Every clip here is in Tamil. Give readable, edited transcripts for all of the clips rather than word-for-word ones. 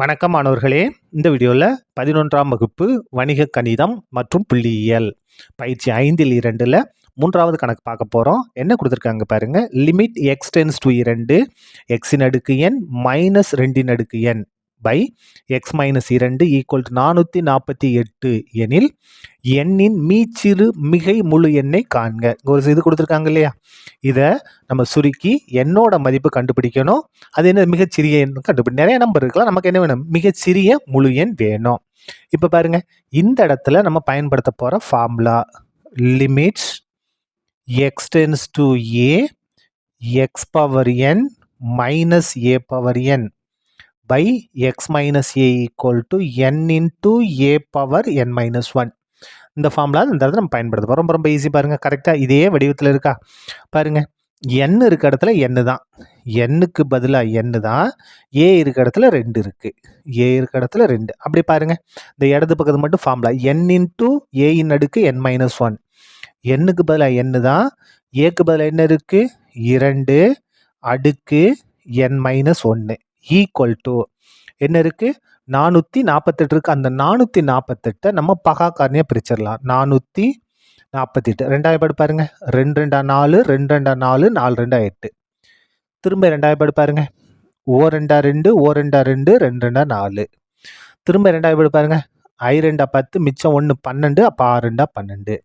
வணக்கம் மாணவர்களே. இந்த வீடியோவில் 11ஆம் வகுப்பு வணிக கணிதம் மற்றும் புள்ளியியல் பயிற்சி 5ல் 2ல் 3வது கணக்கு பார்க்க போகிறோம். என்ன கொடுத்துருக்காங்க பாருங்க. லிமிட் எக்ஸ் டென்ஸ் டு 2 எக்ஸின் அடுக்கு எண் மைனஸ் 2 அடுக்கு எண் by x minus 2 equal to 448 எனில் எண்ணின் மீச்சிறு மிகை முழு எண்ணை காண்க. ஒரு இது கொடுத்துருக்காங்க இல்லையா, இதை நம்ம சுருக்கி எண்ணோட மதிப்பு கண்டுபிடிக்கணும். அது என்ன மிகச்சிறிய எண் நிறைய நம்பர் இருக்கலாம், நமக்கு என்ன வேணும், மிகச்சிறிய முழு எண் வேணும். இப்போ பாருங்க, இந்த இடத்துல நம்ம பயன்படுத்த போகிற formula limits X tends to A X power n minus a power n by x minus a equal to n into a power n minus 1. இந்த ஃபார்முலா இந்த இடத்துல நம்ம பயன்படுத்த ரொம்ப ரொம்ப ஈஸி. பாருங்க, கரெக்டாக இதே வடிவத்தில் இருக்கா பாருங்க. n இருக்க இடத்துல n தான், nக்கு பதிலாக n தான். a இருக்க இடத்துல 2 இருக்கு, a இருக்க இடத்துல 2. அப்படி பாருங்க, இந்த இடது பக்கத்து மட்டும் ஃபார்முலா n into a இன் அடுக்கு n minus 1. nக்கு பதிலாக n தான், aக்கு பதிலாக என்ன இருக்கு, 2 அடுக்கு n minus 1 ஈக்குவல் டு என்ன இருக்கு, 448 இருக்கு. அந்த 448 நம்ம பகா காரணியாக பிரிச்சிடலாம். 448 ரெண்டாவது பாடு பாருங்க, 2 2 4 2 2 4 4 2 8. திரும்ப ரெண்டாவது பாடு பாருங்க, ஓ 2 2 ஓ 2 2 2 2 4. திரும்ப ரெண்டாவது பாடு பாருங்க, I 2 10 மிச்சம் 1 12, அப்போ 6 2 12.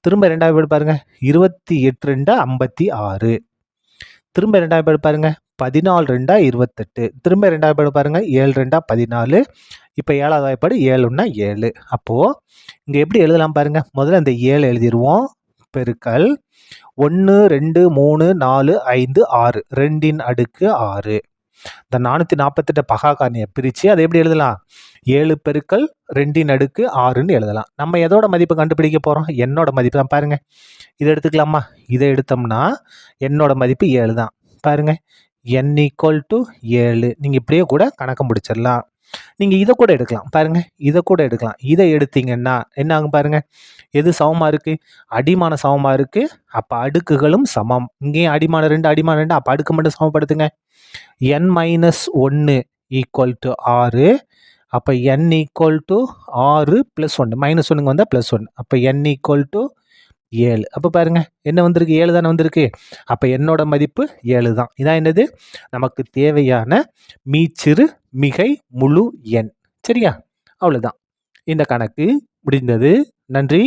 திரும்ப ரெண்டாவது பாடு பாருங்க, 28 2 56. திரும்ப ரெண்டாவது பாடு பாருங்க, 14 2 28. திரும்ப ரெண்டாவது பாடு பாருங்க, 7 2 14. இப்போ ஏழாவது வாய்ப்பாடு 7 1 7. அப்போது இங்கே எப்படி எழுதலாம் பாருங்க. முதல்ல இந்த 7 எழுதிடுவோம், பெருக்கல் 1 2 3 4 5 6 2 அடுக்கு 6. இந்த 448 பகா காரணியை பிரித்து அதை எப்படி எழுதலாம், 7 பெருக்கல் 2 அடுக்கு 6ன்னு எழுதலாம். நம்ம எதோட மதிப்பு கண்டுபிடிக்க போகிறோம், என்னோட மதிப்பு தான். பாருங்க, இதை எடுத்துக்கலாமா, இதை எடுத்தோம்னா என்னோட மதிப்பு 7 தான். பாருங்க, n ஈக்குவல் டு 7. நீங்கள் இப்படியே கூட கணக்கு முடிச்சிடலாம். நீங்கள் இதை கூட எடுக்கலாம். பாருங்க, இதை கூட எடுக்கலாம். இதை எடுத்தீங்கன்னா என்ன ஆகும் பாருங்க, எது சமமாக இருக்குது, அடிமான சமமாக இருக்குது. அப்போ அடுக்குகளும் சமம். இங்கேயும் அடிமான 2 அடிமான 2, அப்போ அடுக்கு மட்டும் சமப்படுத்துங்க. n minus 1 equal to 6. அப்போ n equal to 6 plus 1, minus 1ங்க வந்தால் ப்ளஸ் 1. அப்போ n ஈக்குவல் டு 7. அப்போ பாருங்க, என்ன வந்திருக்கு, 7 தானே வந்திருக்கு. அப்போ என்னோட மதிப்பு 7 தான். இதான் என்னது, நமக்கு தேவையான மீச்சிறு மிகை முழு எண். சரியா, அவ்வளோதான். இந்த கணக்கு முடிந்தது. நன்றி.